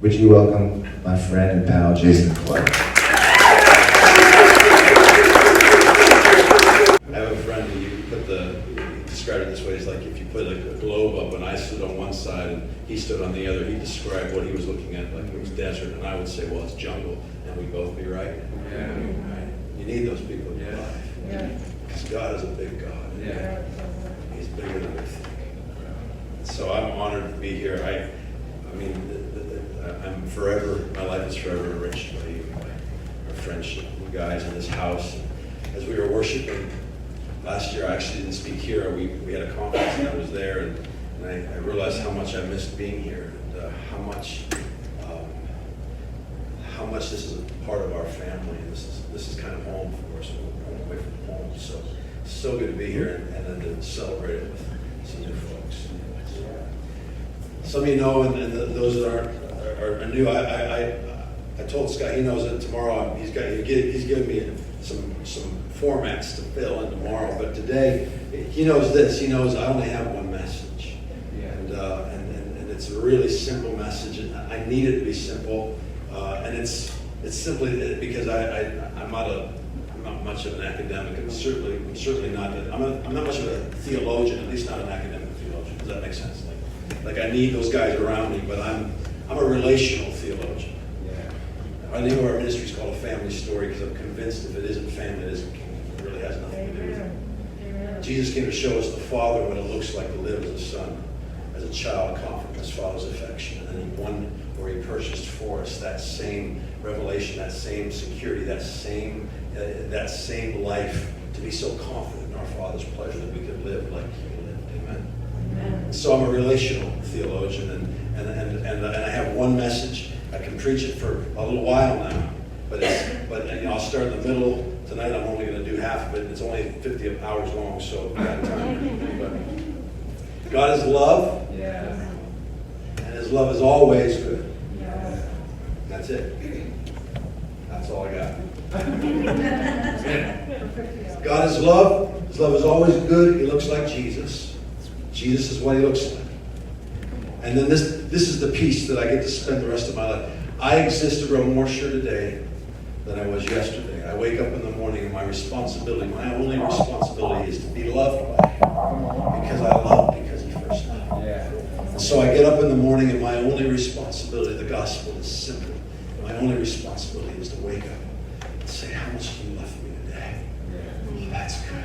Would you welcome my friend and pal, Jason Clark? I have a friend who he described it this way. It's like if you put a globe up and I stood on one side and he stood on the other, he described what he was looking at like it was desert, and I would say, well, it's jungle, and we'd both be right. Yeah. Right? You need those people in your life. Because God is a big God. Yeah. He's bigger than we think. So I'm honored to be here. I'm forever, my life is forever enriched by our friendship, you guys in this house. As we were worshiping last year, I actually didn't speak here. We had a conference and I was there, and I realized how much I missed being here, and how much this is a part of our family. This is kind of home for us. We're home away from home. So good to be here and then to celebrate it with some new folks. Some of you know, and those that are new, I told this guy, he knows that tomorrow he's giving me some formats to fill in tomorrow, but today he knows this. He knows I only have one message, and it's a really simple message, and I need it to be simple, and it's simply because I'm not much of an academic, and I'm certainly not. I'm not much of a theologian, at least not an academic theologian. Does that make sense? Like I need those guys around me, but I'm a relational theologian. Yeah. I name our ministry is called A Family Story because I'm convinced if it isn't family, it isn't kingdom. It really has nothing to do with it. Amen. Jesus came to show us the Father what it looks like to live as a son, as a child, caught from his Father's affection, and then he won where he purchased for us that same revelation, that same security, that same life, to be so confident in our Father's pleasure that we could live like he lived. Amen. So I'm a relational theologian, and I have one message. I can preach it for a little while now, but I'll start in the middle. Tonight I'm only going to do half of it. It's only 50 hours long, so we got time. But God is love, and His love is always good. That's it. That's all I got. God is love. His love is always good. He looks like Jesus. Jesus is what he looks like. And then this is the piece that I get to spend the rest of my life. I exist to grow more sure today than I was yesterday. I wake up in the morning and my only responsibility is to be loved by him. Because I love because he first loved me. And so I get up in the morning and my only responsibility, the gospel is simple. My only responsibility is to wake up and say, how much do you love me today? Oh, that's good.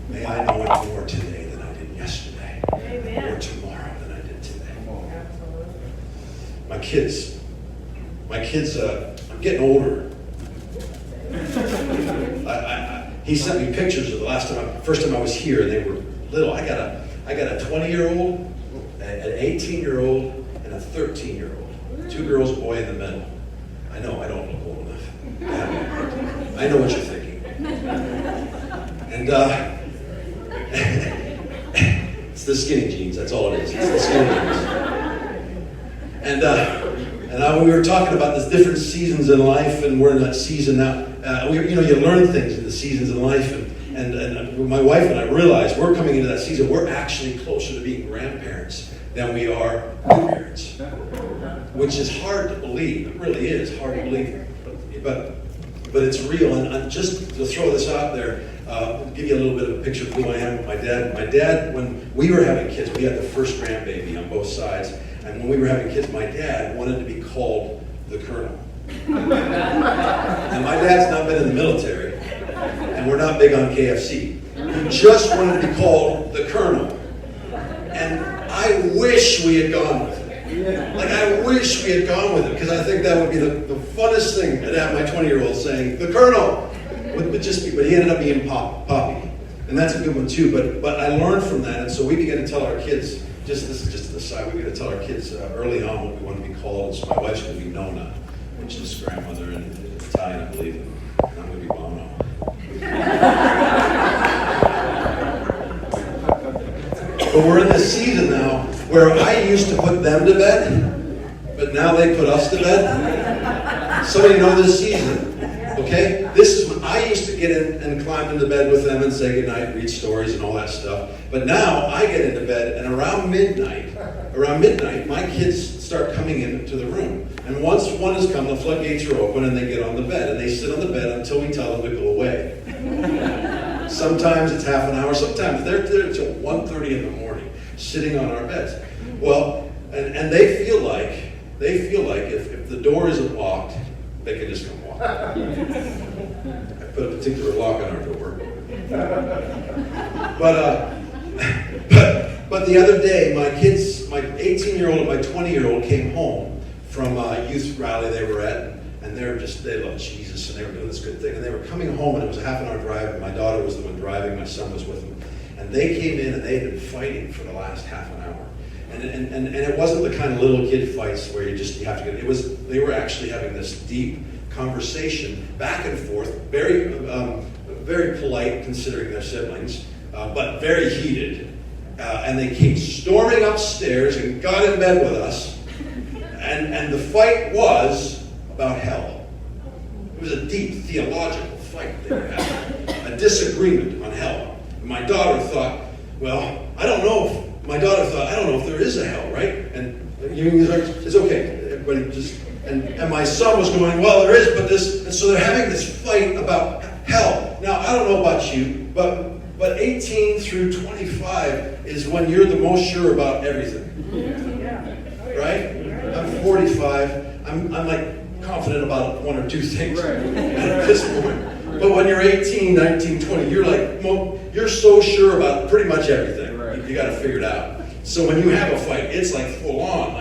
May I know it more today than I did yesterday. Amen. Or tomorrow than I did today. My kids, I'm getting older. He sent me pictures of the first time I was here, and they were little. I got a 20-year-old, an 18-year-old, and a 13-year-old. 2 girls, a boy in the middle. I know I don't look old enough. I know what you're thinking. And it's the skinny jeans. That's all it is. It's the skinny jeans. And we were talking about these different seasons in life, and we're in that season now. You learn things in the seasons in life, and my wife and I realized we're coming into that season. We're actually closer to being grandparents than we are new parents, which is hard to believe. It really is hard to believe, but it's real. And just to throw this out there. Give you a little bit of a picture of who I am with my dad. My dad, when we were having kids, we had the first grandbaby on both sides. And when we were having kids, my dad wanted to be called the Colonel. And my dad's not been in the military, and we're not big on KFC. He just wanted to be called the Colonel. And I wish we had gone with it. Like, I wish we had gone with it, because I think that would be the funnest thing to have my 20-year-old saying, the Colonel. But he ended up being Poppy, and that's a good one too. But I learned from that, and so we began to tell our kids. This is just to the side. We began to tell our kids early on what we want to be called. So my wife's going to be Nona, which is grandmother in Italian, I believe. And I'm going to be Bono. But we're in this season now where I used to put them to bed, but now they put us to bed. Somebody know this season. Okay? This is when I used to get in and climb into bed with them and say goodnight, read stories and all that stuff. But now I get into bed, and around midnight, my kids start coming into the room. And once one has come, the floodgates are open and they get on the bed. And they sit on the bed until we tell them to go away. Sometimes it's half an hour. Sometimes they're there till 1:30 in the morning, sitting on our beds. Well, and they feel like if the door isn't locked, they can just come walk. I put a particular lock on our door. But the other day, my 18-year-old and my 20-year-old came home from a youth rally they were at, and they love Jesus, and they were doing this good thing. And they were coming home, and it was a half an hour drive, and my daughter was the one driving, my son was with them. And they came in, and they had been fighting for the last half an hour. And it wasn't the kind of little kid fights where you have to get, they were actually having this deep conversation, back and forth, very polite considering their siblings, but very heated. And they came storming upstairs and got in bed with us. And the fight was about hell. It was a deep theological fight they were having, a disagreement on hell. And my daughter thought, I don't know if there is a hell, right? And it's okay. Everybody just, and my son was going, well, there is, but this, and so they're having this fight about hell. Now, I don't know about you, but 18 through 25 is when you're the most sure about everything. Right? I'm 45. I'm like confident about one or two things at this point. But when you're 18, 19, 20, you're so sure about pretty much everything. You got to figure it out. So when you have a fight, it's like full on,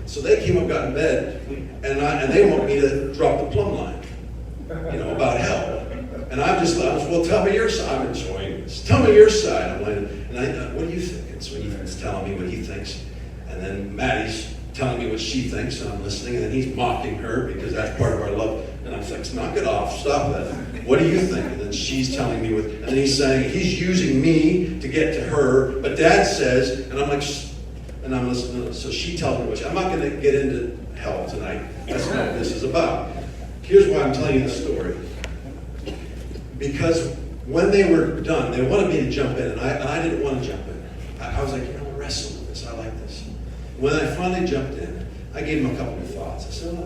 So they came up, got in bed, and they want me to drop the plumb line, about hell. And I'm just, well, tell me your side. I'm enjoying this. Tell me your side. I'm like, what do you think? And so he's telling me what he thinks. And then Maddie's telling me what she thinks, and I'm listening. And then he's mocking her because that's part of our love. And I'm like, knock it off. Stop that. What do you think? And then she's telling me and then he's saying, he's using me to get to her. But Dad says, and I'm like, and I'm listening. So she tells me I'm not going to get into hell tonight. That's not what this is about. Here's why I'm telling you the story. Because when they were done, they wanted me to jump in, and I didn't want to jump in. I was like, wrestle with this. I like this. When I finally jumped in, I gave them a couple of thoughts. I said, a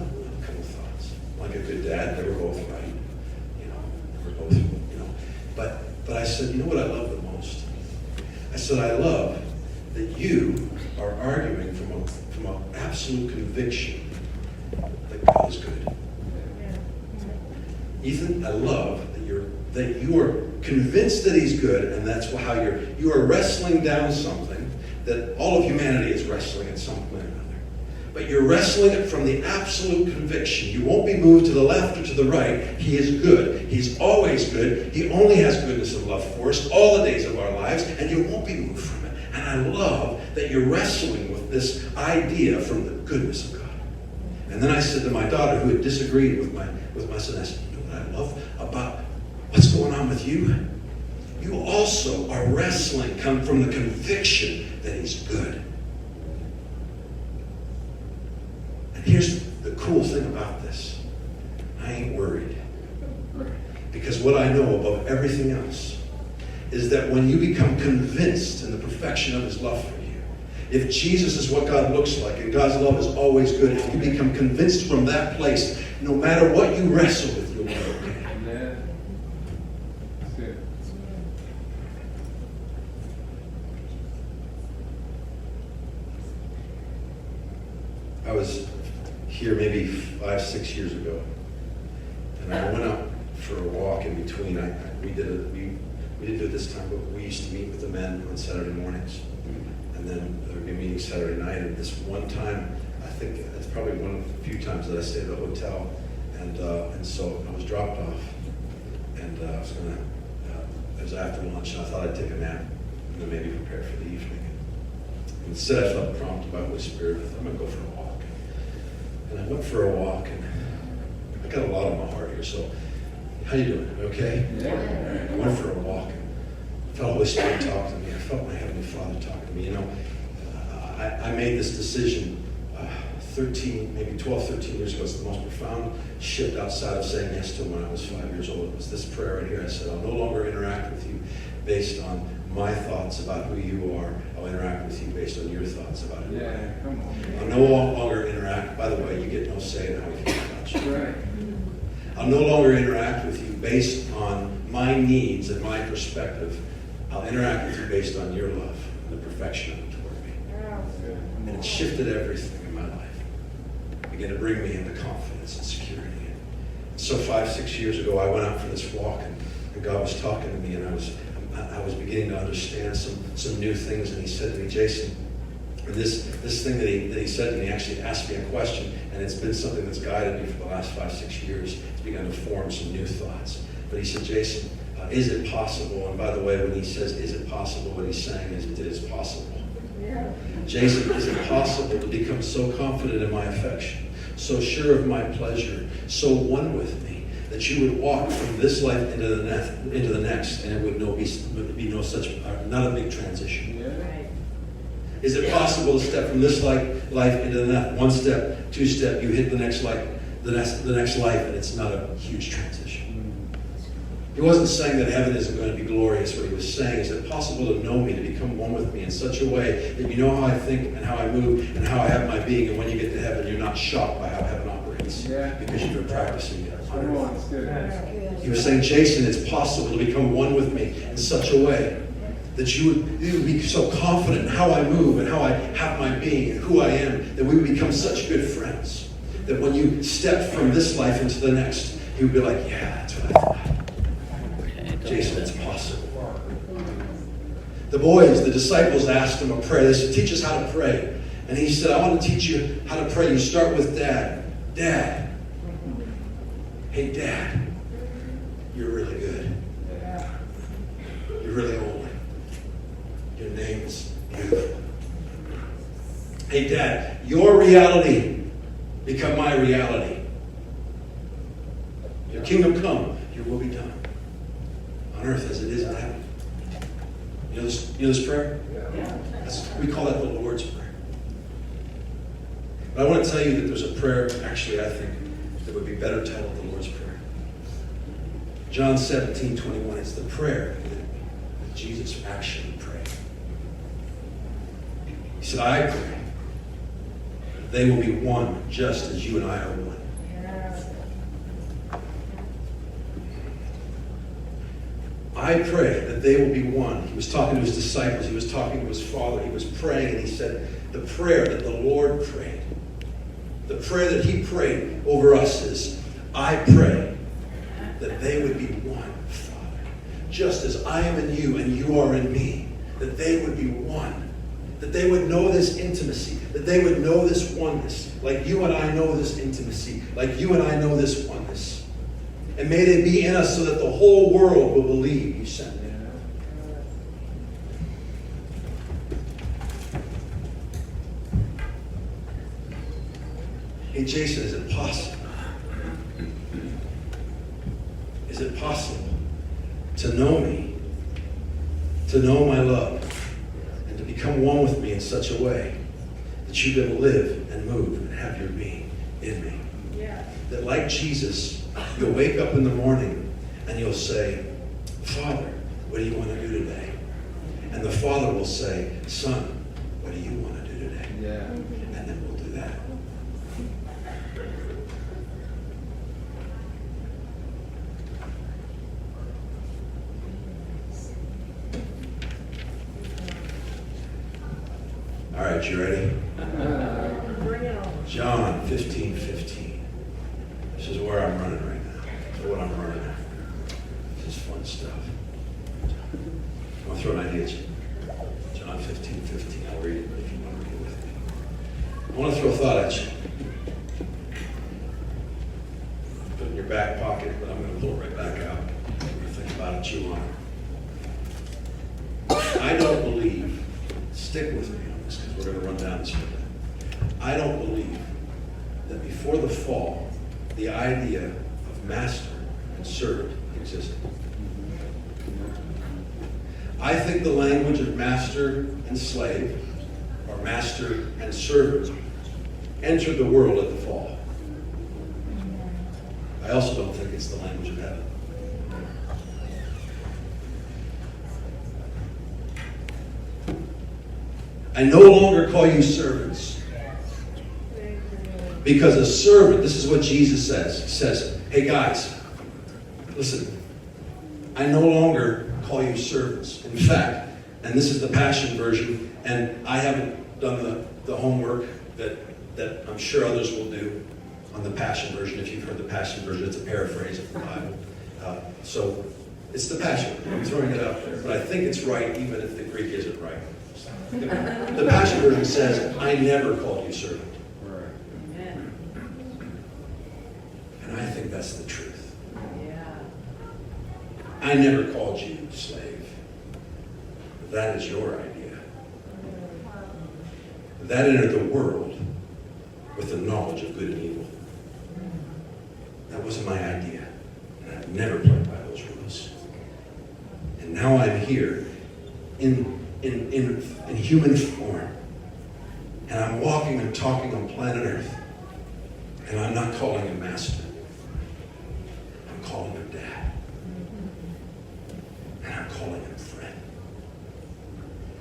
couple of thoughts. Like a good dad, they were both right. They were both, But I said, you know what I love the most? I said, I love that you are arguing from an absolute conviction that God is good. Ethan, I love that you are convinced that he's good, and that's how you are wrestling down something that all of humanity is wrestling at some point or another. But you're wrestling it from the absolute conviction. You won't be moved to the left or to the right. He is good. He's always good. He only has goodness and love for us all the days of our lives, and you won't be moved from it. And I love that you're wrestling with this idea from the goodness of God. And then I said to my daughter, who had disagreed with my son, I said, you know what I love about what's going on with you? You also are wrestling from the conviction that he's good. And here's the cool thing about this. I ain't worried. Because what I know above everything else is that when you become convinced in the perfection of his love for you, if Jesus is what God looks like and God's love is always good, if you become convinced from that place, no matter what you wrestle with, you'll be okay. I was here maybe 5-6 years ago, and I went out for a walk in between. We didn't do it this time, but we used to meet with the men on Saturday mornings, and then there would be meetings Saturday night. And this one time, I think it's probably one of the few times that I stayed at a hotel, and so I was dropped off, and it was after lunch, and I thought I'd take a nap and then maybe prepare for the evening. Instead, I felt prompted by the Holy Spirit. I thought, I'm going to go for a walk. And I went for a walk, and I got a lot on my heart here, so how you doing? Okay? Yeah. I went for a walk, and I felt the Holy Spirit talk to me. I felt my Heavenly Father talk to me. I made this decision 12, 13 years ago. It's the most profound shift outside of saying yes to him when I was 5 years old. It was this prayer right here. I said, I'll no longer interact with you based on my thoughts about who you are. I'll interact with you based on your thoughts about who I am. Come on. I'll no longer interact, by the way, you get no say in how I feel about you. Right. I'll no longer interact with you based on my needs and my perspective. I'll interact with you based on your love and the perfection of it toward me. And it shifted everything in my life. It began to bring me into confidence and security. So 5-6 years ago, I went out for this walk, and God was talking to me, and I was beginning to understand some new things. And He said to me, Jason, and this thing that he said to me actually asked me a question, and it's been something that's guided me for the last 5-6 years. It's begun to form some new thoughts. But He said, Jason, is it possible? And by the way, when He says, is it possible, what He's saying is, it is possible. Yeah. Jason, is it possible to become so confident in my affection, so sure of my pleasure, so one with me, that you would walk from this life into the next, and it would be no such, not a big transition? Yeah. Right. Is it possible to step from this life into the next? 1 step, 2 step, you hit the next life, the next life, and it's not a huge transition. He wasn't saying that heaven isn't going to be glorious. What He was saying is, is it possible to know me, to become one with me in such a way that you know how I think and how I move and how I have my being, and when you get to heaven, you're not shocked by how heaven operates because you've been practicing it. Come on, it's good. He was saying, Jason, it's possible to become one with me in such a way that you would be so confident in how I move and how I have my being and who I am, that we would become such good friends. That when you step from this life into the next, He would be like, yeah, that's what I thought. Jason, it's possible. The boys, the disciples asked Him a prayer. They said, teach us how to pray. And He said, I want to teach you how to pray. You start with Dad. Dad. Hey, Dad. You're really good. You're really holy. Your name is beautiful. Hey, Dad, your reality become my reality. Your kingdom come, your will be done. On earth as it is in heaven. You know this prayer? Yeah. We call that the Lord's Prayer. But I want to tell you that there's a prayer, actually, I think, that would be better titled the Lord's Prayer. John 17:21. It's the prayer that Jesus actually prayed. He said, I pray that they will be one just as you and I are one. I pray that they will be one. He was talking to His disciples. He was talking to His Father. He was praying, and He said, the prayer that the Lord prayed, the prayer that He prayed over us is, I pray that they would be one, Father. Just as I am in you and you are in me, that they would be one. That they would know this intimacy. That they would know this oneness. Like you and I know this intimacy. Like you and I know this oneness. And may they be in us so that the whole world will believe you sent me. Hey, Jason, is it possible? Is it possible to know me, to know my love, and to become one with me in such a way that you can live and move and have your being in me? Yeah. That like Jesus, you'll wake up in the morning and you'll say, Father, what do you want to do today? And the Father will say, Son, what do you want to do today? Yeah. And then we'll do that. All right, you ready? Bring it on. John 15:15. This is where I'm running right now. This is what I'm running after. This is fun stuff. I'm going to throw an idea at you. John 15:15. I'll read it if you want to read it with me. I want to throw a thought at you. Put it in your back pocket, but I'm going to pull it right back out. You're going to think about it, chew on it. I don't believe, stick with me on this because we're going to run down this road. I don't believe that before the fall, the idea of master and servant existed. I think the language of master and slave, or master and servant, entered the world at the fall. I also don't think it's the language of heaven. I no longer call you servants. Because a servant, this is what Jesus says. He says, hey guys, listen, I no longer call you servants. In fact, and this is the Passion version, and I haven't done the homework that I'm sure others will do on the Passion version. If you've heard the Passion version, it's a paraphrase of the Bible. So it's the Passion. I'm throwing it out there. But I think it's right, even if the Greek isn't right. The Passion version says, I never called you servant. And I think that's the truth. I never called you slave. That is your idea. That entered the world with the knowledge of good and evil. That wasn't my idea. And I've never played by those rules. And now I'm here in human form. And I'm walking and talking on planet Earth. And I'm not calling him master. I'm calling him dad. And I'm calling him friend.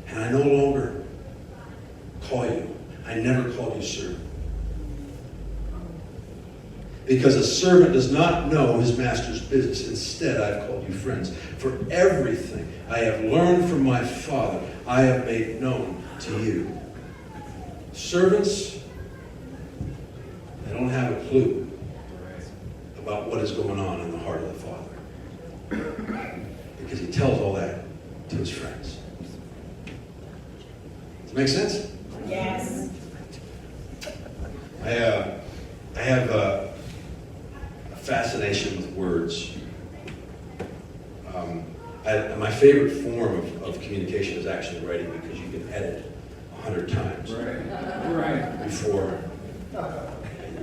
And I no longer call you. I never called you servant. Because a servant does not know his master's business. Instead, I've called you friends. For everything I have learned from my Father, I have made known to you. Servants, they don't have a clue about what is going on in the heart of the Father. Because he tells all that to his friends. Does it make sense? Yes. I have a fascination with words. My favorite form of communication is actually writing, because you can edit 100 times before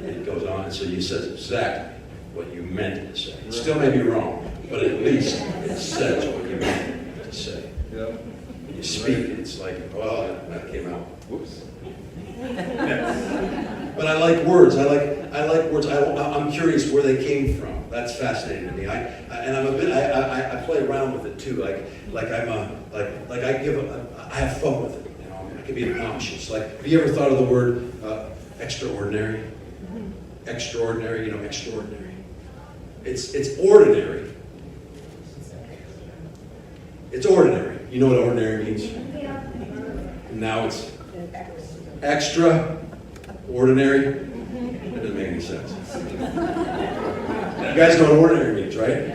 it goes on. And so you says exactly what you meant to say. It still may be wrong, but at least it says what you meant to say. When you speak, it's like, well, that came out. Whoops. But I like words. I like words. I'm curious where they came from. That's fascinating to me. I play around with it too. I have fun with it. You know, I can be obnoxious. Like, have you ever thought of the word extraordinary? Extraordinary. You know, extraordinary. It's ordinary. It's ordinary. You know what ordinary means? And now it's extra ordinary. That doesn't make any sense. You guys know what ordinary means, right?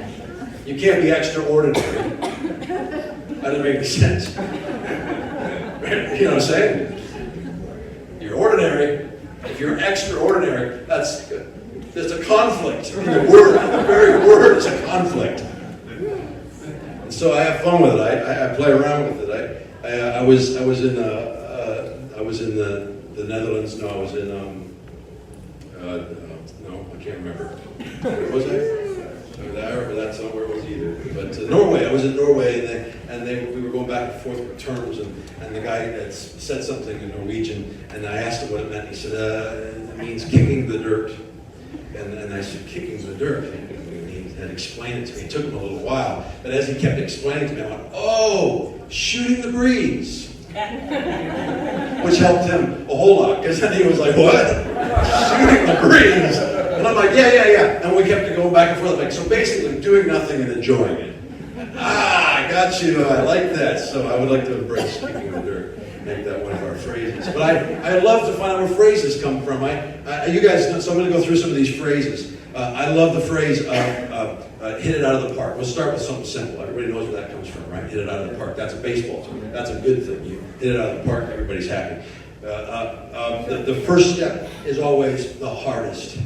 You can't be extraordinary. That doesn't make any sense. You know what I'm saying? You're ordinary. If you're extraordinary, there's a conflict in the word. The very word is a conflict. And so I have fun with it. I play around with it. I was in the Netherlands. No, I was in no, I can't remember. Where was I? That's not where it was either. But Norway. I was in Norway, and we were going back and forth with terms, and the guy had said something in Norwegian, and I asked him what it meant. He said, it means kicking the dirt. And I said, kicking the dirt? And he had explained it to me. It took him a little while, but as he kept explaining to me, I went, oh, shooting the breeze. Which helped him a whole lot, because then he was like, what? Shooting the breeze? And I'm like, yeah. And we kept going back and forth. Like, so basically, doing nothing and enjoying it. I got you. I like that. So I would like to embrace kicking the dirt. Make that one of our phrases. But I love to find out where phrases come from. You guys know, so I'm going to go through some of these phrases. I love the phrase, hit it out of the park. We'll start with something simple. Everybody knows where that comes from, right? Hit it out of the park. That's a baseball term. That's a good thing. You hit it out of the park, everybody's happy. The first step is always the hardest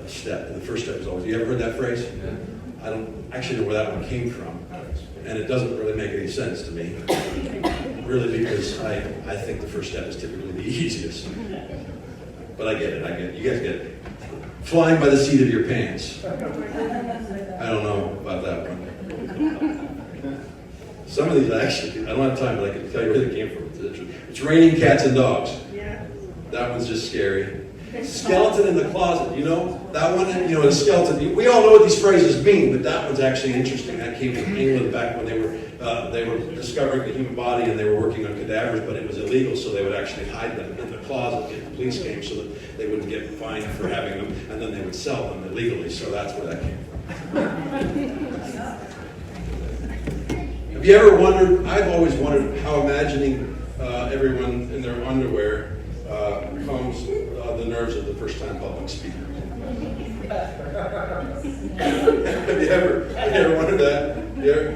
step. And the first step is always, you ever heard that phrase? Yeah. I don't actually know where that one came from. And it doesn't really make any sense to me. Really, because I think the first step is typically the easiest. But I get it. You guys get it. Flying by the seat of your pants. I don't know about that one. Some of these actually, I don't have time, but I can tell you where they came from. It's raining cats and dogs. Yeah. That one's just scary. Skeleton in the closet. You know, that one, a skeleton. We all know what these phrases mean, but that one's actually interesting. That came from England back when they were discovering the human body and they were working on cadavers, but it was illegal, so they would actually hide them in the closet if the police came so that they wouldn't get fined for having them, and then they would sell them illegally, so that's where that came from. Have you ever wondered, I've always wondered how imagining everyone in their underwear calms the nerves of the first-time public speaker. Have you ever wondered that?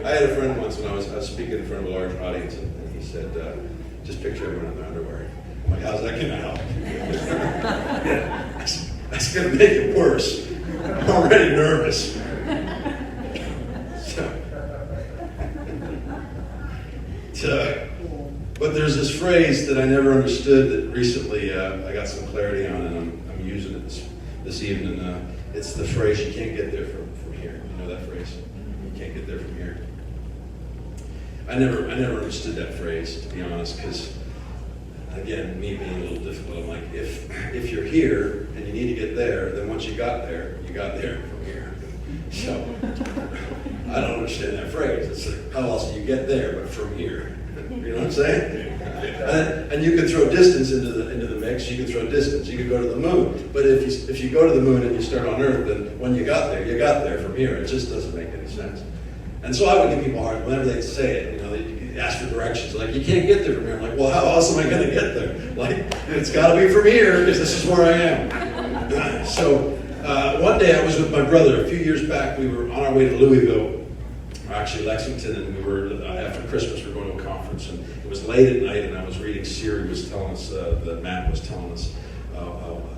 I had a friend once when I was speaking in front of a large audience, and he said, just picture everyone in their underwear. I'm like, how's that going to help? That's going to make it worse. I'm already nervous. But there's this phrase that I never understood that recently I got some clarity on, and I'm using it this evening. It's the phrase, you can't get there from here. You know that phrase? You can't get there from here. I never understood that phrase, to be honest, because, again, me being a little difficult, I'm like, if you're here and you need to get there, then once you got there from here. So, I don't understand that phrase. It's like, how else do you get there but from here? You know what I'm saying? And you can throw distance into the mix. You can throw distance. You can go to the moon. But if you go to the moon and you start on Earth, then when you got there from here. It just doesn't make any sense. And so I would give people a hard whenever they say it. They ask for directions. Like, you can't get there from here. I'm like, well, how else am I going to get there? Like, it's got to be from here because this is where I am. So one day I was with my brother. A few years back, we were on our way to Louisville. Actually Lexington, and we were, after Christmas, we were going to a conference, and it was late at night, and I was reading, Siri was telling us, the map was telling us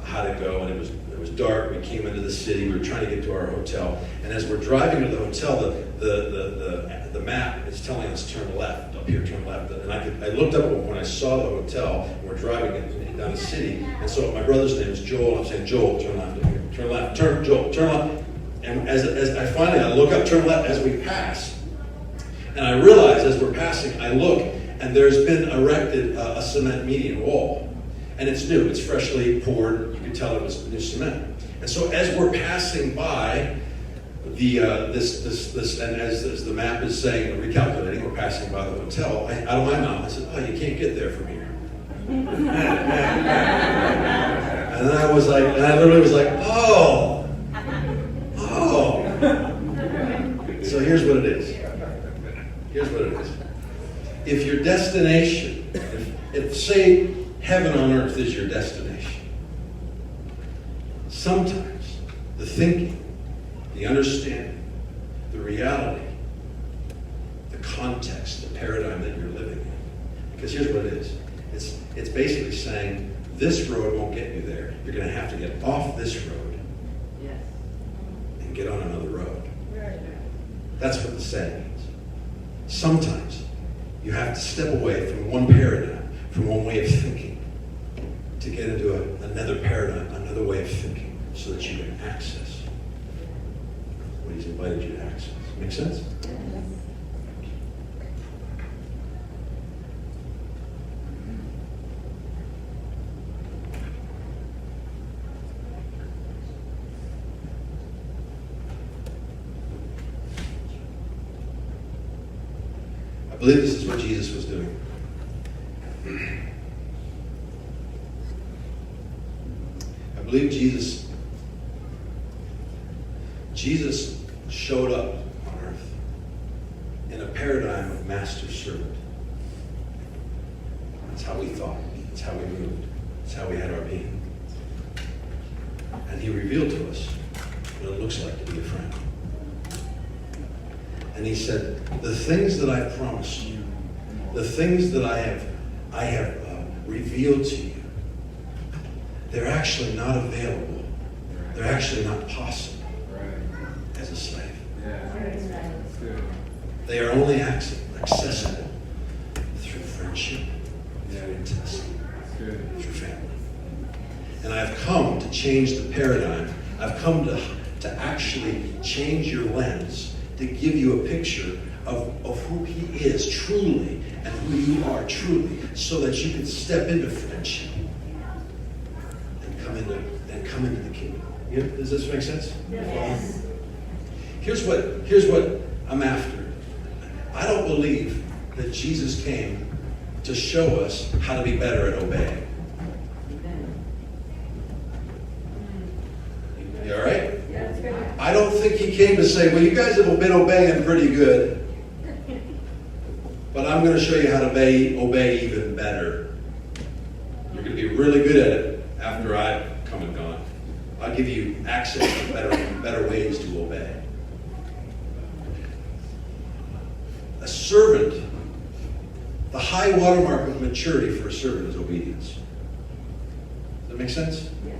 how to go, and it was dark. We came into the city, we were trying to get to our hotel, and as we're driving to the hotel, the map is telling us turn left, up here, turn left, and I looked up when I saw the hotel, and we're driving down the city, and so my brother's name is Joel, I'm saying, Joel, turn left, up here, turn left, Joel, turn left. And as I finally look up, turn left as we pass. And I realize as we're passing, I look, and there's been erected a cement median wall. And it's new, it's freshly poured. You could tell it was new cement. And so as we're passing by this, and as the map is saying, recalculating, we're passing by the hotel, out of my mouth, I said, oh, you can't get there from here. And then I literally was like, oh. So here's what it is. If your destination, if say heaven on earth is your destination, sometimes the thinking, the understanding, the reality, the context, the paradigm that you're living in. Because here's what it is. It's basically saying this road won't get you there. You're going to have to get off this road and get on another road. That's what the saying means. Sometimes you have to step away from one paradigm, from one way of thinking, to get into another paradigm, another way of thinking, so that you can access what he's invited you to access. Make sense? I believe this is what Jesus was doing. I believe Jesus showed up on earth in a paradigm of master-servant. That's how we thought. That's how we moved. That's how we had our being. And he revealed to us what it looks like to be a friend. And he said, the things that I promised you, the things that I have revealed to you, they're actually not available. They're actually not possible as a slave. They are only accessible through friendship, through intimacy, through family. And I've come to change the paradigm. I've come to actually change your lens, to give you a picture of who he is truly and who you are truly, so that you can step into friendship and come come into the kingdom. Does this make sense? Yes. Here's what I'm after. I don't believe that Jesus came to show us how to be better at obeying. You all right? Yeah, that's good. I don't think he came to say, well, you guys have been obeying pretty good, but I'm going to show you how to obey even better. You're going to be really good at it after I've come and gone. I'll give you access to better ways to obey. A servant, the high watermark of maturity for a servant is obedience. Does that make sense? Yeah.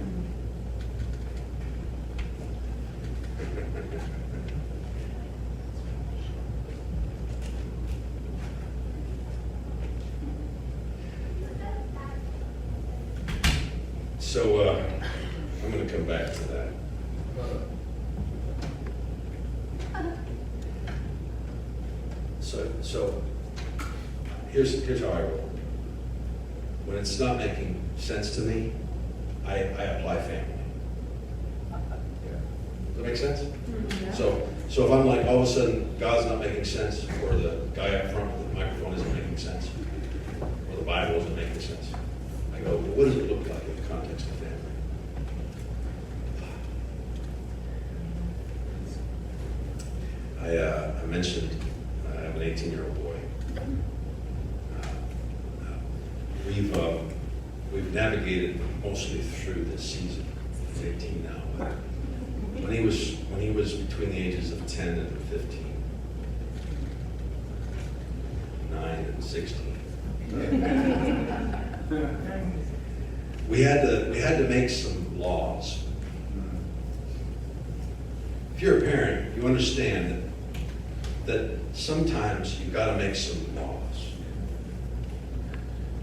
So I'm going to come back to that. So here's how I roll. When it's not making sense to me, I apply family. Does that make sense? Yeah. So if I'm like, all of a sudden, God's not making sense, or the guy up front with the microphone isn't making sense, or the Bible isn't making sense, I go, well, what does it look like in the context of family? I mentioned I have an 18-year-old boy. We've navigated mostly through this season. He's 18 now. When he was between the ages of 10 and 15, 9 and 16, we had to make some laws. If you're a parent, you understand that sometimes you've got to make some laws.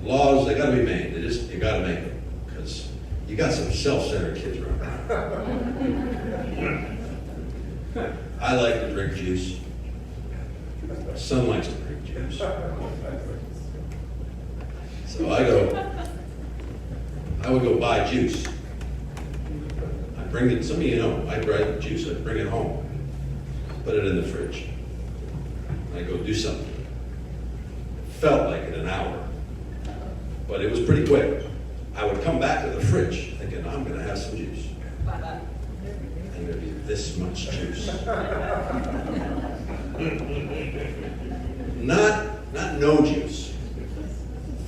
Laws, they got to be made. You got to make them, because you got some self-centered kids running around. I like to drink juice. My son likes to drink juice. So I would go buy juice. I bring it, some of you know, I buy juice, I bring it home, put it in the fridge. I go do something. Felt like it an hour, but it was pretty quick. I would come back to the fridge thinking, I'm going to have some juice. And there'd be this much juice. Not no juice.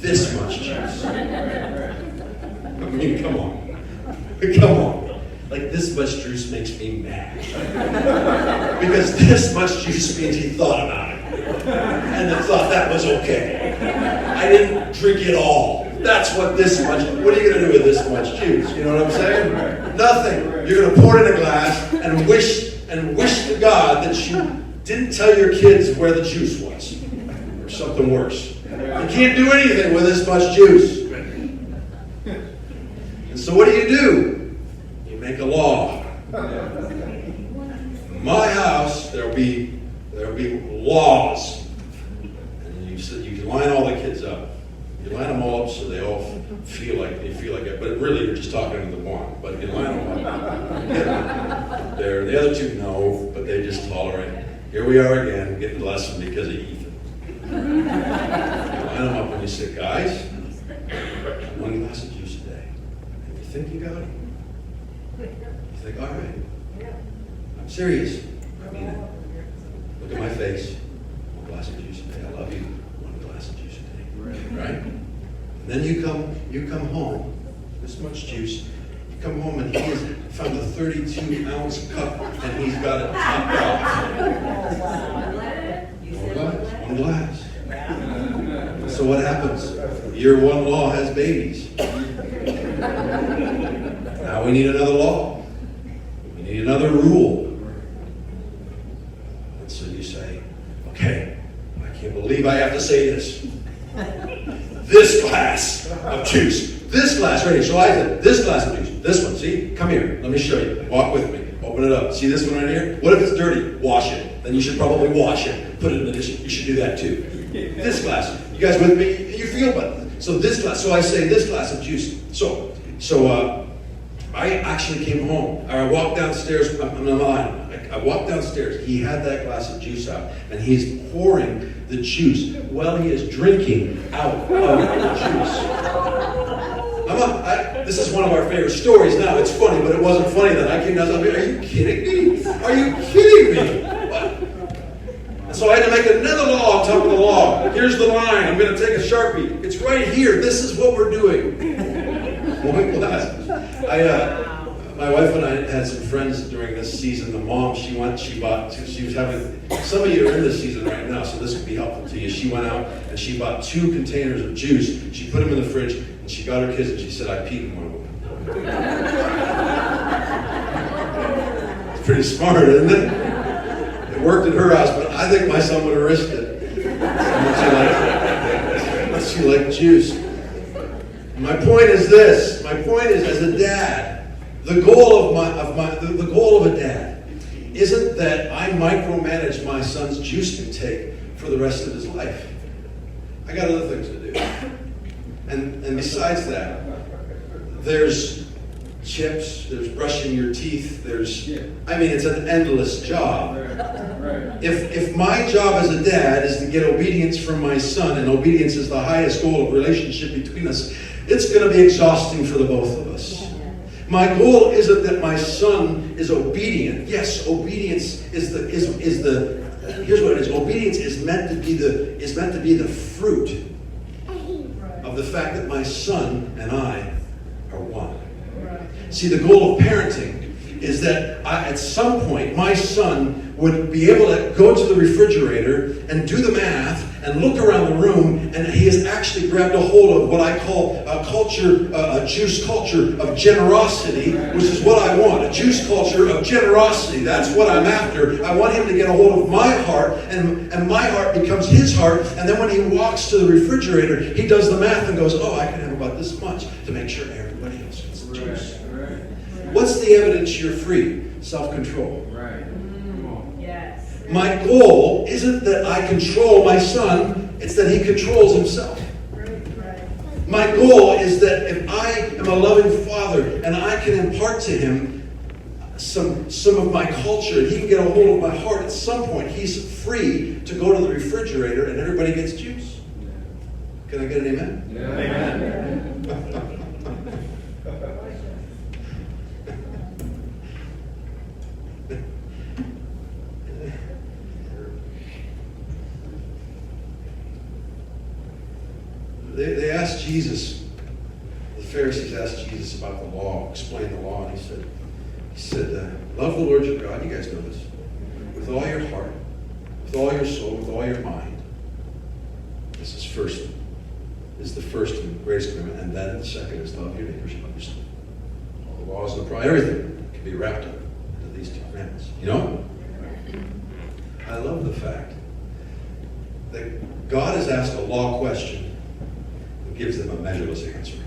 This much juice. I mean, come on. Come on. Like, this much juice makes me mad. Because this much juice means he thought about it. And then thought that was okay. I didn't drink it all. That's what this much, what are you going to do with this much juice? You know what I'm saying? Nothing. You're going to pour it in a glass and wish to God that you didn't tell your kids where the juice was. Or something worse. You can't do anything with this much juice. And so what do? You make a law. In my house, there'll be laws. And you line all the kids up. You line them all up so they all feel like it, but really you're just talking to the one. But you line them up. The other two know, but they just tolerate. Here we are again, getting the lesson because of Ethan. You line them up and you say, guys, one glass of juice a day. And you think you got it? You think, all right. I'm serious. I mean it. Look at my face. One glass of juice a day. I love you. One glass of juice a day. Right? And then you come home, this much juice. You come home and he has found a 32-ounce cup and he's got it topped off. One glass. So what happens? Year one law has babies. Now we need another law. We need another rule. And so you say, okay, I can't believe I have to say this. This glass of juice. This glass right here. So I said, this glass of juice. This one, see? Come here. Let me show you. Walk with me. Open it up. See this one right here? What if it's dirty? Wash it. Then you should probably wash it. Put it in the dish. You should do that too. This glass. You guys with me? You feel better. So this glass. So I say this glass of juice. So I actually came home, or I walked downstairs, I'm not lying. I walked downstairs, he had that glass of juice out, and he's pouring the juice while he is drinking out of the juice. This is one of our favorite stories now. It's funny, but it wasn't funny then. I came down and said, are you kidding me? Are you kidding me? What? And so I had to make another law on top of the law. Here's the line. I'm going to take a Sharpie. It's right here. This is what we're doing. My wife and I had some friends during this season. The mom, she was having, some of you are in this season right now, so this could be helpful to you. She went out and she bought 2 containers of juice. She put them in the fridge and she got her kids and she said, I peed in one of them. It's pretty smart, isn't it? It worked at her house, but I think my son would have risked it. Unless she liked juice. My point is this. My point is, as a dad, the goal of a dad isn't that I micromanage my son's juice intake for the rest of his life. I got other things to do. And besides that, there's chips, there's brushing your teeth, it's an endless job. If my job as a dad is to get obedience from my son, and obedience is the highest goal of relationship between us, it's going to be exhausting for the both of us. My goal isn't that my son is obedient. Yes, obedience is the here's what it is. Obedience is meant to be the fruit of the fact that my son and I are one. See, the goal of parenting is that at some point my son would be able to go to the refrigerator and do the math and look around the room, and he has actually grabbed a hold of what I call a juice culture of generosity, which is what I want, a juice culture of generosity. That's what I'm after. I want him to get a hold of my heart, and my heart becomes his heart, and then when he walks to the refrigerator, he does the math and goes, oh, I can have about this much to make sure everybody else gets the juice. What's the evidence you're free? Self-control. Yes. My goal isn't that I control my son, it's that he controls himself. My goal is that if I am a loving father and I can impart to him some of my culture and he can get a hold of my heart, at some point he's free to go to the refrigerator and everybody gets juice. Can I get an amen? Yeah. Amen. They asked Jesus, the Pharisees asked Jesus about the law, explain the law, and he said, love the Lord your God, you guys know this, with all your heart, with all your soul, with all your mind. This is the first and greatest commandment, and then the second is love your neighbors, love yourself. All the laws and the everything can be wrapped up into these 2 commandments. You know? I love the fact that God has asked a law question and gives them a measureless answer.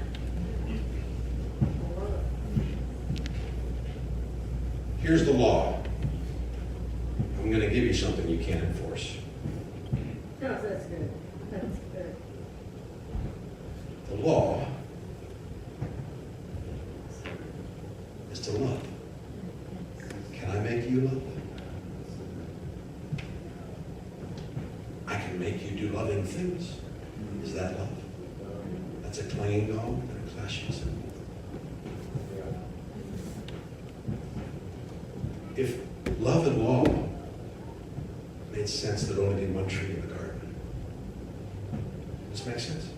Here's the law. I'm going to give you something you can't enforce. No, that's good. That's good. The law is to love. Can I make you love? I can make you do loving things. Is that love? That's a clanging gong and a clashing cymbal. If love and law made sense, there'd only be one tree in the garden. Does this make sense?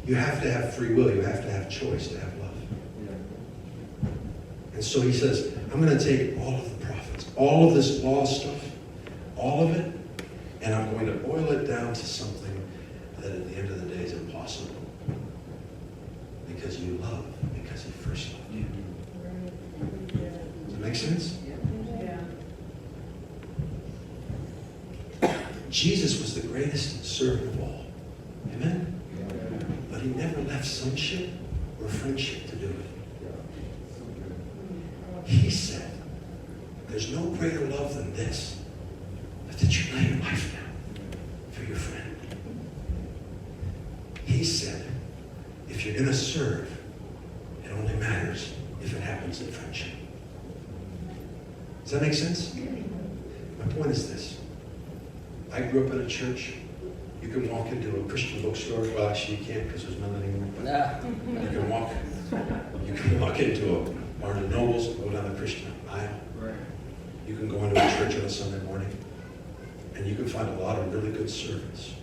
You have to have free will. You have to have choice to have love. And so he says, I'm going to take all of the prophets, all of this law stuff, all of it, and I'm going to boil it down to something that at the end of the day is impossible. Because you love, because he first loved you. Does that make sense? Yeah. Jesus was the greatest servant of all. Amen? But he never left sonship or friendship to do it. He said, there's no greater love than this, but that you lay your life down for your friend. He said, if you're going to serve, it only matters friendship. Does that make sense? My point is this. I grew up in a church. You can walk into a Christian bookstore. Well, actually, you can't because there's none anymore. But you can walk into a Barnes and Nobles and go down the Christian aisle. You can go into a church on a Sunday morning, and you can find a lot of really good servants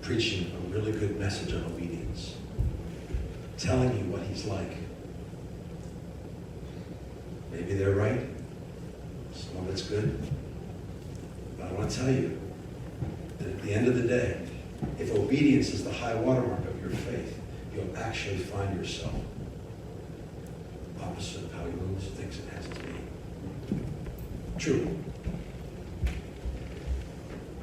preaching a really good message on obedience, telling you what he's like. Maybe they're right. Some of it's good. But I want to tell you that at the end of the day, if obedience is the high watermark of your faith, you'll actually find yourself opposite of how he moves, thinks, and has its being. True.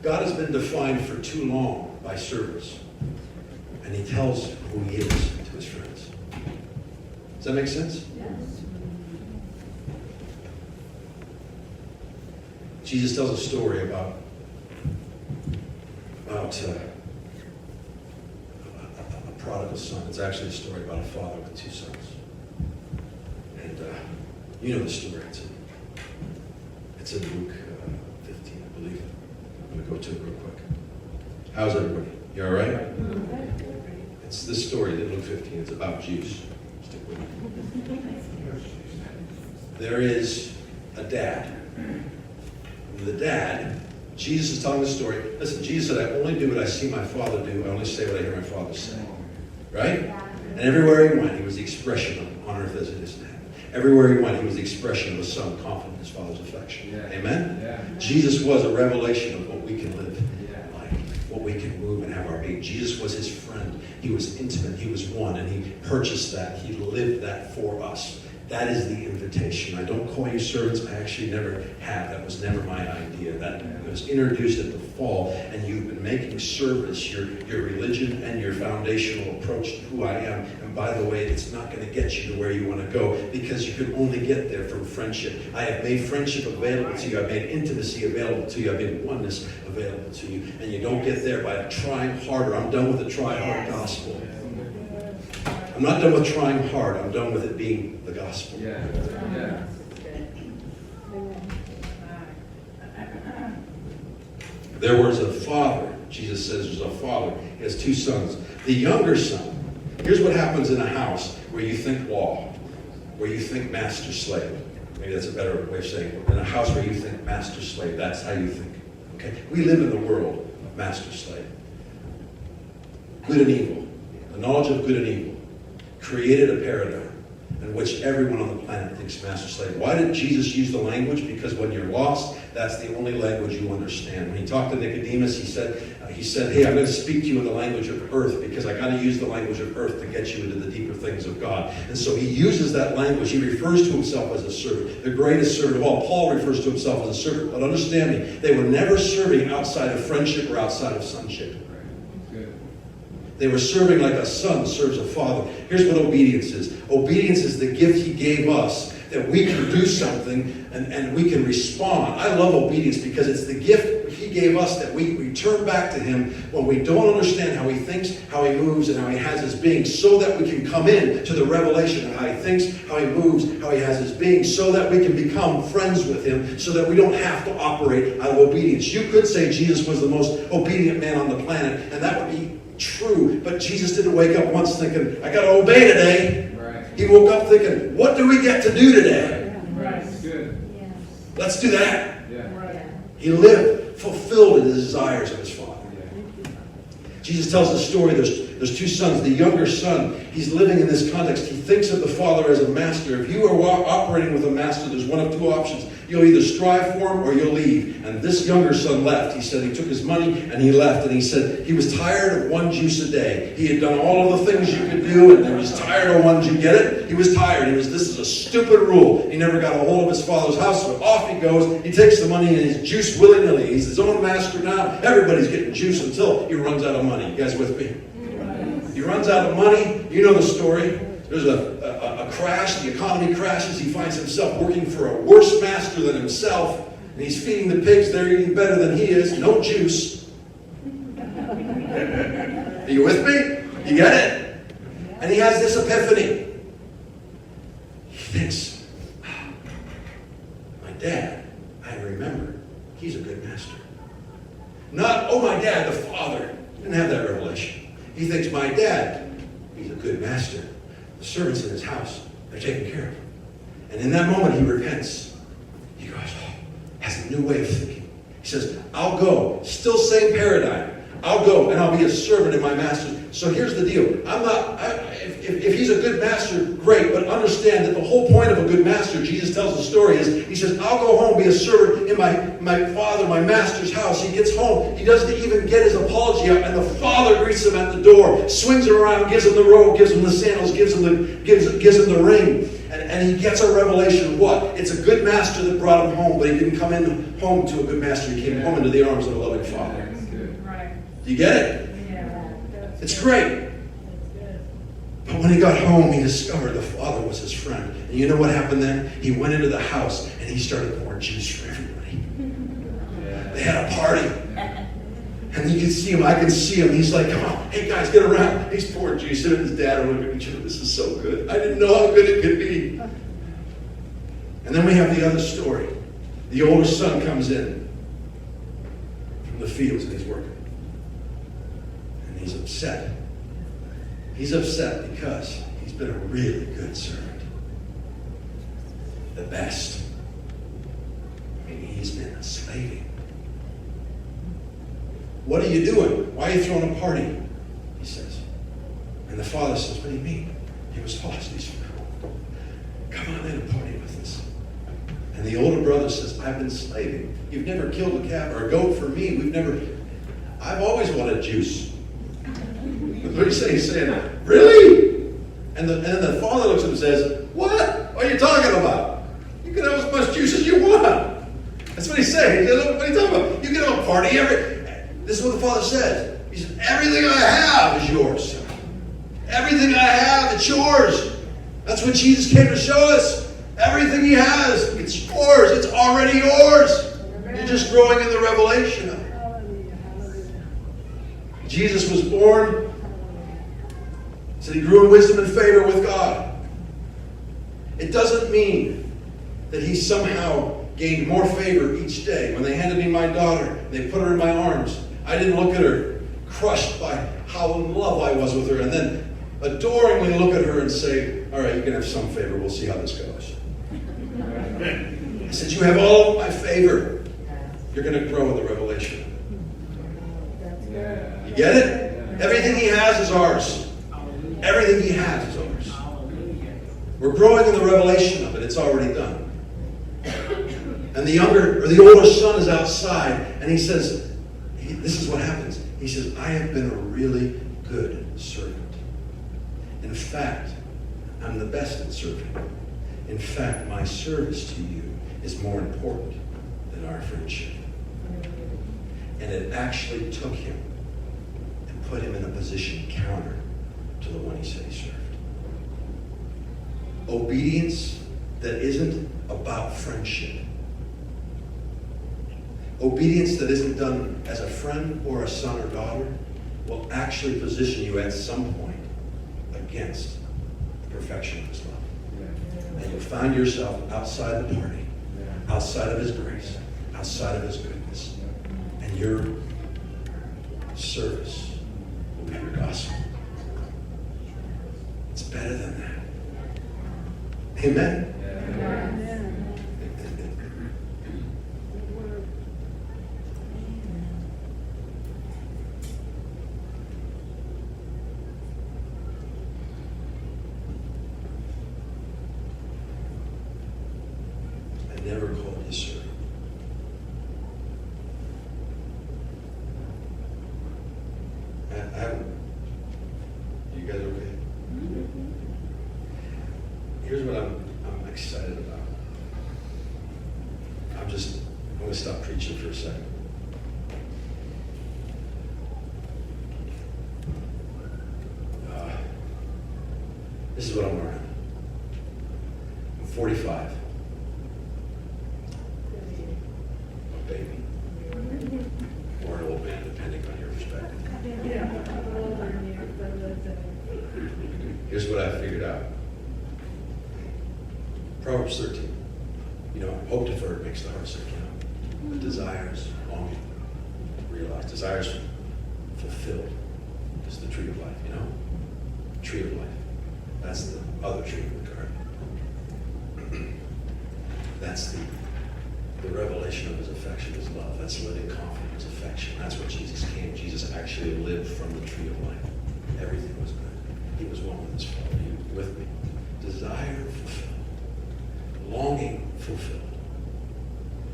God has been defined for too long by service, and he tells who he is to his friends. Does that make sense? Yes. Jesus tells a story about a prodigal son. It's actually a story about a father with two sons. And you know the story. It's in Luke 15, I believe. I'm going to go to it real quick. How's everybody? You all right? It's this story in Luke 15. It's about juice. Stick with me. There is a dad. The dad, Jesus is telling the story. Listen, Jesus said, I only do what I see my Father do. I only say what I hear my Father say. Right? And everywhere he went, he was the expression of on earth as it is in heaven. Everywhere he went, he was the expression of a son confident in his Father's affection. Yeah. Amen? Yeah. Jesus was a revelation of what we can live like, what we can move and have our being. Jesus was his friend. He was intimate. He was one, and he purchased that. He lived that for us. That is the invitation. I don't call you servants. I actually never have. That was never my idea. That was introduced at the fall, and you've been making service your religion and your foundational approach to who I am. And by the way, it's not going to get you to where you want to go, because you can only get there from friendship. I have made friendship available to you. I've made intimacy available to you. I've made oneness available to you. And you don't get there by trying harder. I'm done with the try hard gospel. I'm not done with trying hard. I'm done with it being the gospel. Yeah. There was a father. Jesus says there's a father. He has two sons. The younger son. Here's what happens in a house where you think law, where you think master slave. Maybe that's a better way of saying it. In a house where you think master slave, that's how you think. Okay? We live in the world of master slave. Good and evil. The knowledge of good and evil created a paradigm in which everyone on the planet thinks master slave. Why did Jesus use the language? Because when you're lost, that's the only language you understand. When he talked to Nicodemus, he said, hey, I'm going to speak to you in the language of earth, because I got to use the language of earth to get you into the deeper things of God. And so he uses that language. He refers to himself as a servant, the greatest servant of all. Paul refers to himself as a servant. But understand me, they were never serving outside of friendship or outside of sonship. They were serving like a son serves a father. Here's what obedience is. Obedience is the gift he gave us, that we can do something and we can respond. I love obedience because it's the gift he gave us that we return back to him when we don't understand how he thinks, how he moves, and how he has his being, so that we can come in to the revelation of how he thinks, how he moves, how he has his being, so that we can become friends with him, so that we don't have to operate out of obedience. You could say Jesus was the most obedient man on the planet, and that would be true, but Jesus didn't wake up once thinking, I got to obey today. Right. He woke up thinking, what do we get to do today? Right. Good. Yes. Let's do that. Yeah. Right. He lived fulfilled in the desires of his Father. Yeah. Jesus tells the story, there's two sons. The younger son, he's living in this context. He thinks of the Father as a master. If you are operating with a master, there's one of two options. You'll either strive for him or you'll leave. And this younger son left. He said he took his money and he left. And he said he was tired of one juice a day. He had done all of the things you could do, and he was tired of one. Did you get it? He was tired. This is a stupid rule. He never got a hold of his father's house, so off he goes. He takes the money and he's juice willy-nilly. He's his own master now. Everybody's getting juice until he runs out of money. You guys with me? He runs out of money. You know the story. There's a crash. The economy crashes. He finds himself working for a worse master than himself. And he's feeding the pigs. They're eating better than he is. No juice. Are you with me? You get it? And he has this epiphany. thinks, my dad, I remember, he's a good master. Not, oh, my dad, the father, didn't have that revelation. He thinks, my dad, he's a good master. The servants in his house, they're taken care of. And in that moment, he repents. He goes, oh, has a new way of thinking. He says, I'll go. Still same paradigm. I'll go and I'll be a servant in my master's. So here's the deal. If he's a good master, great. But understand that the whole point of a good master, Jesus tells the story, is he says, I'll go home, be a servant in my father, my master's house. He gets home. He doesn't even get his apology out. And the father greets him at the door, swings him around, gives him the robe, gives him the sandals, gives him the ring. And he gets a revelation of what? It's a good master that brought him home, but he didn't come in home to a good master. He came home into the arms of a loving father. Do you get it? It's great. But when he got home, he discovered the father was his friend. And you know what happened then? He went into the house and he started pouring juice for everybody. They had a party. And you can see him. I can see him. He's like, come on. Hey, guys, get around. He's pouring juice. Him and his dad are looking at each other. This is so good. I didn't know how good it could be. And then we have the other story. The older son comes in from the fields and he's working. And he's upset. He's upset because he's been a really good servant. The best. I mean, he's been slaving. What are you doing? Why are you throwing a party? He says. And the father says, what do you mean? He was lost. He's come on in and party with us. And the older brother says, I've been slaving. You've never killed a calf or a goat for me. I've always wanted juice. What do you say? He's saying, really? And then the father looks at him and says, what? What are you talking about? You can have as much juice as you want. That's what he's saying. He says, what are you talking about? You can have a party This is what the father says. He says, everything I have is yours, son. Everything I have, it's yours. That's what Jesus came to show us. Everything he has, it's yours. It's already yours. You're just growing in the revelation of it. Jesus was born, so he grew in wisdom and favor with God. It doesn't mean that he somehow gained more favor each day. When they handed me my daughter, they put her in my arms. I didn't look at her crushed by how in love I was with her, and then adoringly look at her and say, all right, you can have some favor. We'll see how this goes. I said, you have all of my favor. You're going to grow in the revelation. You get it? Everything he has is ours. Everything he has is ours. We're growing in the revelation of it. It's already done. And the older son is outside, and he says, this is what happens. He says, I have been a really good servant. In fact, I'm the best at serving. In fact, my service to you is more important than our friendship. And it actually took him and put him in a position counter to the one he said he served. Obedience that isn't about friendship. Obedience that isn't done as a friend or a son or daughter will actually position you at some point against the perfection of his love. And you'll find yourself outside the party, outside of his grace, outside of his goodness. And your service will be your gospel. It's better than that. Amen? Never called his servant. I haven't. You guys okay? Here's what I'm excited about. I'm going to stop preaching for a second. This is what I'm learning. I'm 45. Baby. Or an old man, depending on your perspective. Here's what I figured out. Proverbs 13. You know, hope deferred makes the heart sick, you know. But desires, longing, realized. Desires fulfilled is the tree of life, you know? Tree of life. That's the other tree in the garden. That's the revelation of his affection, his love. That's living confidence, affection. That's what Jesus came. Jesus actually lived from the tree of life. Everything was good. He was one with his Father. He was with me. Desire fulfilled. Longing fulfilled.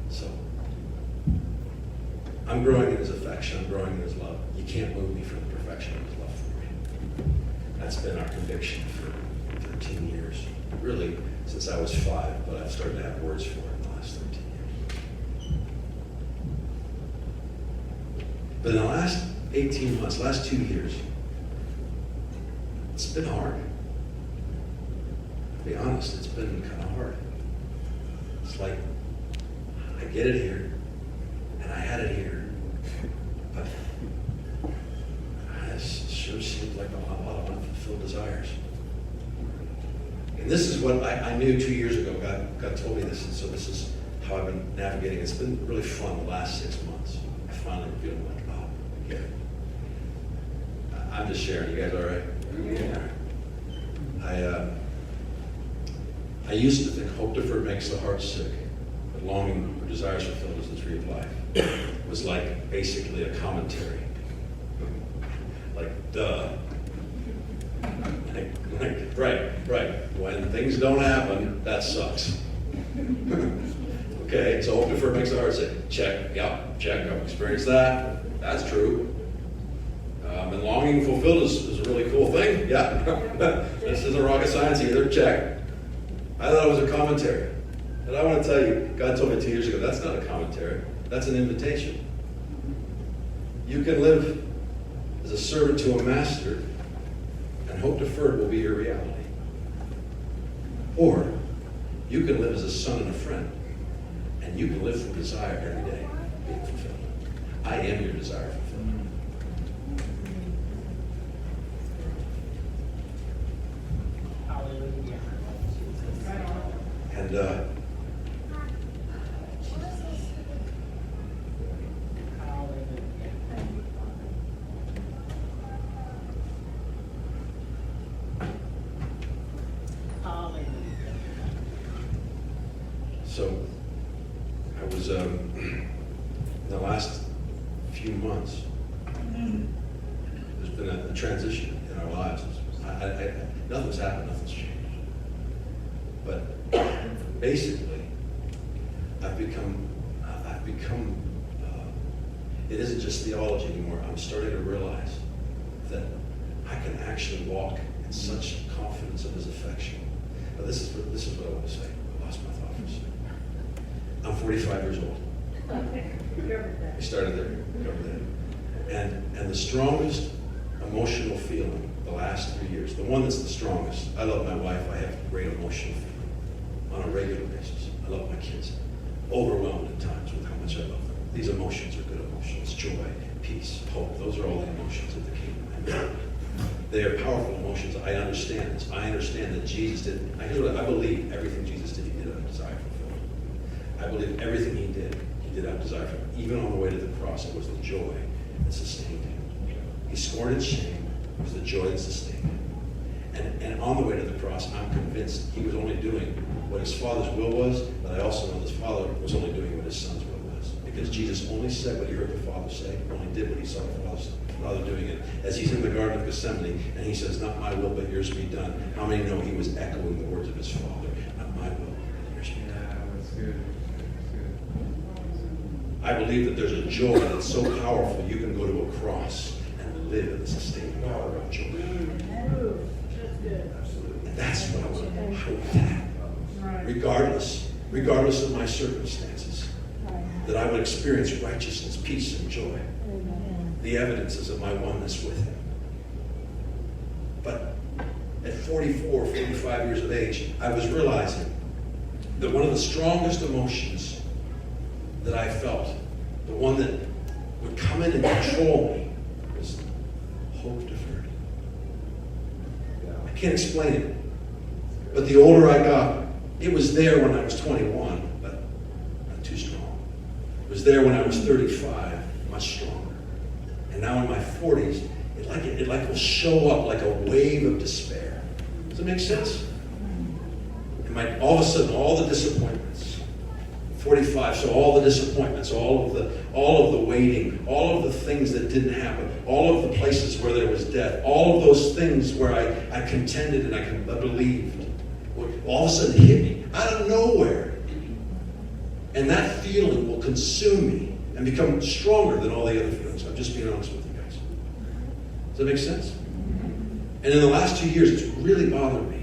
So, I'm growing in his affection. I'm growing in his love. You can't move me from the perfection of his love for me. That's been our conviction for 13 years. Really, since I was 5, but I've started to have words for it in the last 13 years. But in the last 18 months, last 2 years, it's been hard. To be honest, it's been kind of hard. It's like, I get it here, and I had it here, but it sure seems like a lot of unfulfilled desires. And this is what I knew 2 years ago. God told me this, and so this is how I've been navigating. It's been really fun the last 6 months. I finally feel like, oh, I get it. I'm just sharing. You guys all right? Yeah. I used to think hope deferred makes the heart sick, but longing for desires fulfilled is the tree of life. It was like basically a commentary. Like, duh. Right. When things don't happen, that sucks. Okay, so hope deferred makes the heart sick. Check. Check. I've experienced that. That's true. And longing fulfilled is a really cool thing. Yeah. This isn't rocket science either. Check. I thought it was a commentary. And I want to tell you, God told me 2 years ago, that's not a commentary. That's an invitation. You can live as a servant to a master, and hope deferred will be your reality. Or you can live as a son and a friend, and you can live from desire every day, being fulfilled. I am your desire fulfilled. And so I was in the last few months, there's been a transition in our lives. Nothing's happened, nothing's changed. But basically, I've become, it isn't just theology anymore. I'm starting to realize that I can actually walk in such confidence of his affection. But this is what I want to say. I lost my thought for a second. I'm 45 years old. We started there, covered that. And the strongest emotional feeling the last 3 years, the one that's the strongest, I love my wife, I have great emotional feeling on a regular basis. I love my kids. Overwhelmed at times with how much I love them. These emotions are good emotions. Joy, peace, hope. Those are all the emotions of the kingdom. They are powerful emotions. I understand this. I understand that Jesus did. Here's what I believe everything Jesus did, he did out of desire fulfilled. I believe everything he did out of desire fulfilled. Even on the way to the cross, it was the joy that sustained him. He scorned its shame. It was the joy that sustained him. And on the way to the cross, I'm convinced he was only doing what his Father's will was, but I also know his Father was only doing what his Son's will was. Because Jesus only said what he heard the Father say, only did what he saw the Father doing it. As he's in the Garden of Gethsemane, and he says, not my will, but yours be done. How many know he was echoing the words of his Father? Not my will, but yours be done. Yeah, that's good. I believe that there's a joy that's so powerful, you can go to a cross and live in the sustaining power of joy. And that's what I want to have. Regardless of my circumstances, that I would experience righteousness, peace, and joy. The evidences of my oneness with him. But at 44, 45 years of age, I was realizing that one of the strongest emotions that I felt, the one that would come in and control me, was hope deferred. I can't explain it. But the older I got, It was there when I was 21, but not too strong. It was there when I was 35, much stronger. And now in my 40s, it will show up like a wave of despair. Does it make sense? All of a sudden, all the disappointments. 45, so all the disappointments, all of the waiting, all of the things that didn't happen, all of the places where there was death, all of those things where I contended and I believed, all of a sudden hit me out of nowhere. And that feeling will consume me and become stronger than all the other feelings. I'm just being honest with you guys. Does that make sense? And in the last 2 years, it's really bothered me.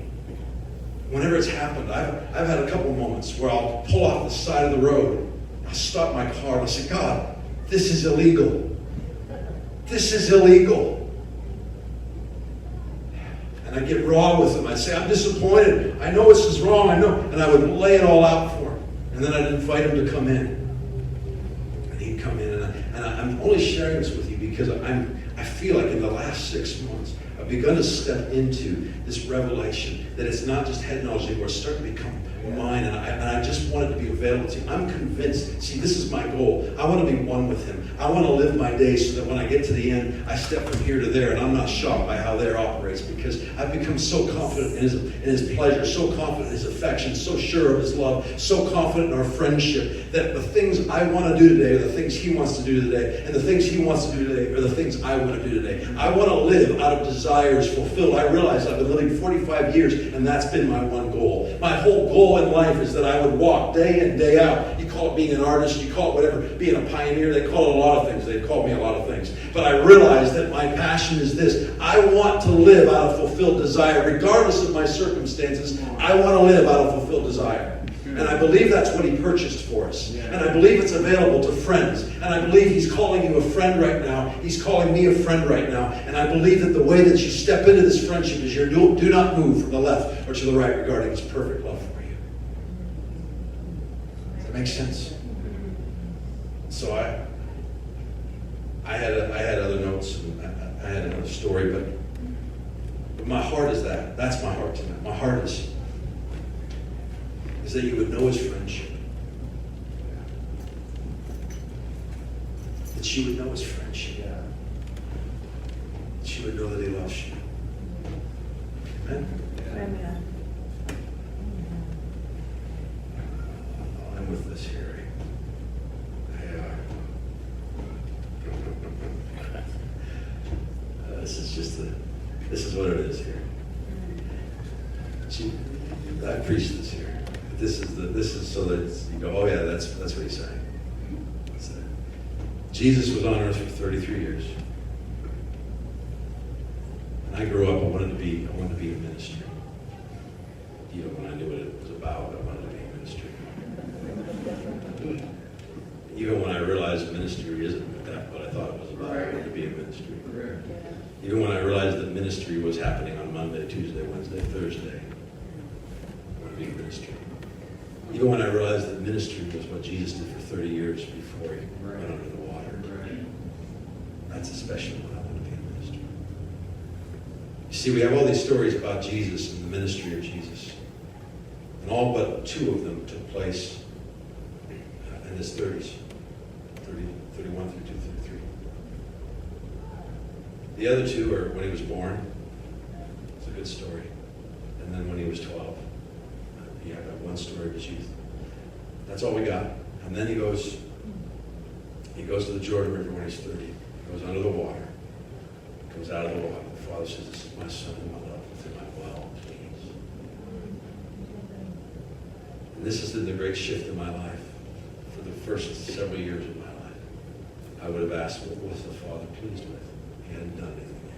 Whenever it's happened, I've had a couple moments where I'll pull off the side of the road, I'll stop my car, and I'll say, God, this is illegal. This is illegal. And I get raw with him. I'd say, I'm disappointed. I know this is wrong. I know. And I would lay it all out for him. And then I'd invite him to come in. And he'd come in. And I'm only sharing this with you because I feel like in the last 6 months, I've begun to step into this revelation that it's not just head knowledge anymore. It's starting to become mine, and I just want it to be available to you. I'm convinced. See, this is my goal. I want to be one with him. I want to live my days so that when I get to the end, I step from here to there, and I'm not shocked by how there operates, because I've become so confident in his pleasure, so confident in his affection, so sure of his love, so confident in our friendship, that the things I want to do today are the things he wants to do today, and the things he wants to do today are the things I want to do today. I want to live out of desires fulfilled. I realize I've been living 45 years, and that's been my one goal. My whole goal in life is that I would walk day in, day out. You call it being an artist, you call it whatever, being a pioneer, they call it a lot of things. They've called me a lot of things. But I realize that my passion is this. I want to live out of fulfilled desire, regardless of my circumstances. I want to live out of fulfilled desire. And I believe that's what he purchased for us. And I believe it's available to friends. And I believe he's calling you a friend right now. He's calling me a friend right now. And I believe that the way that you step into this friendship is you do not move from the left or to the right regarding his perfect love for you. Does that make sense? So I had other notes, and I had another story, but my heart is that. That's my heart tonight. My heart is that you would know his friendship. That you would know his friendship. That you would know that he loves you. Amen? Amen. I'm with this here. This is what it is here. See, I preached this here. This is so that you go, oh yeah, that's what he's saying. Jesus was on earth for 33 years. And I grew up, I wanted to be in ministry. Even when I knew what it was about, I wanted to be in ministry. Even when I realized ministry isn't what I thought it was about, I wanted to be in ministry. Even when I realized that ministry was happening on Monday, Tuesday, Wednesday, Thursday, I wanted to be in ministry. Even when I realized that ministry was what Jesus did for 30 years before he went under the water. That's especially when I want to be in ministry. You see, we have all these stories about Jesus and the ministry of Jesus. And all but 2 of them took place in his 30s. 31 through 33. The other 2 are when he was born. It's a good story. And then when he was 12. Yeah, I got one story of his youth. That's all we got. And then he goes to the Jordan River when he's 30. He goes under the water. Comes out of the water. The Father says, this is my son whom I love, with whom I'm well pleased. And this has been the great shift in my life. For the first several years of my life, I would have asked, what was the Father pleased with? He hadn't done anything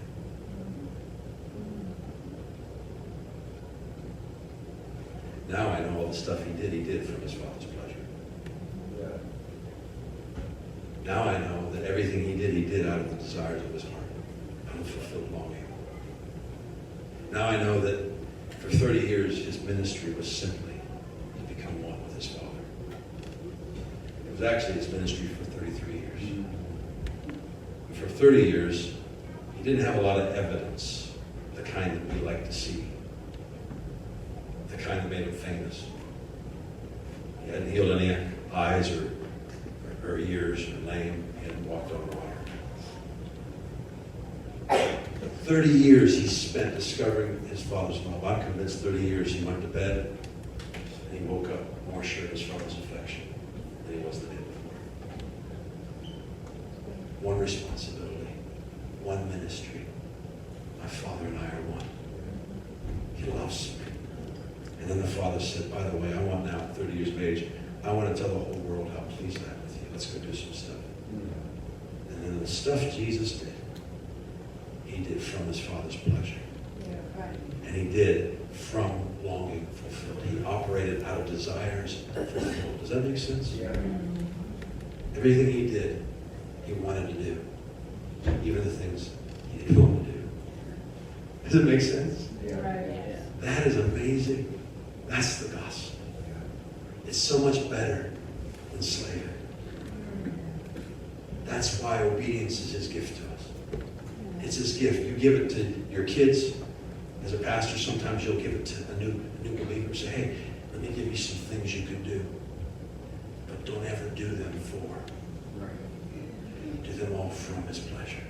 yet. Now I know all the stuff he did from his Father's pleasure. Now I know that everything he did out of the desires of his heart, out of fulfilled longing. Now I know that for 30 years his ministry was simply to become one with his Father. It was actually his ministry for 33 years. And for 30 years, he didn't have a lot of evidence, the kind that we like to see, the kind that made him famous. hadn't healed any eyes or ears or lame. He hadn't walked on water. 30 years he spent discovering his father's love. I'm convinced 30 years he went to bed and he woke up more sure of his father's affection than he was the day before. One responsibility, one ministry. My father and I are one. He loves me. And then the father said, by the way, I want now, at 30 years of age, I want to tell the whole world how pleased I am with you. Let's go do some stuff. And then the stuff Jesus did, he did from his father's pleasure. Yeah, right. And he did from longing fulfilled. He operated out of desires fulfilled. Does that make sense? Yeah. Everything he did, he wanted to do. Even the things he didn't want to do. Does it make sense? Right. That is amazing. That's the gospel. It's so much better than slavery. That's why obedience is his gift to us. It's his gift. You give it to your kids. As a pastor, sometimes you'll give it to a new believer. Say, hey, let me give you some things you can do. But don't ever do them for. Do them all from his pleasure.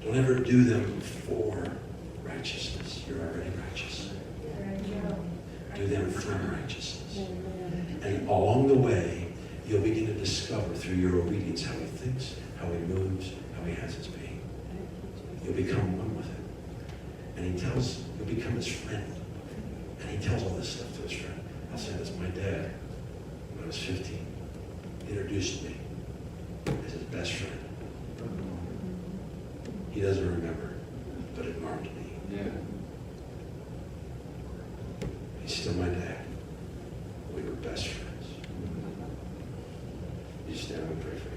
Don't ever do them for righteousness. You're already righteous. Do them from righteousness. And along the way, you'll begin to discover through your obedience how he thinks, how he moves, how he has his being. You'll become one with him. And you'll become his friend. And he tells all this stuff to his friend. I'll say, that's my dad. When I was 15, he introduced me as his best friend. He doesn't remember, but it marked me. Yeah. He's still my dad. We were best friends. You stand up and pray for me.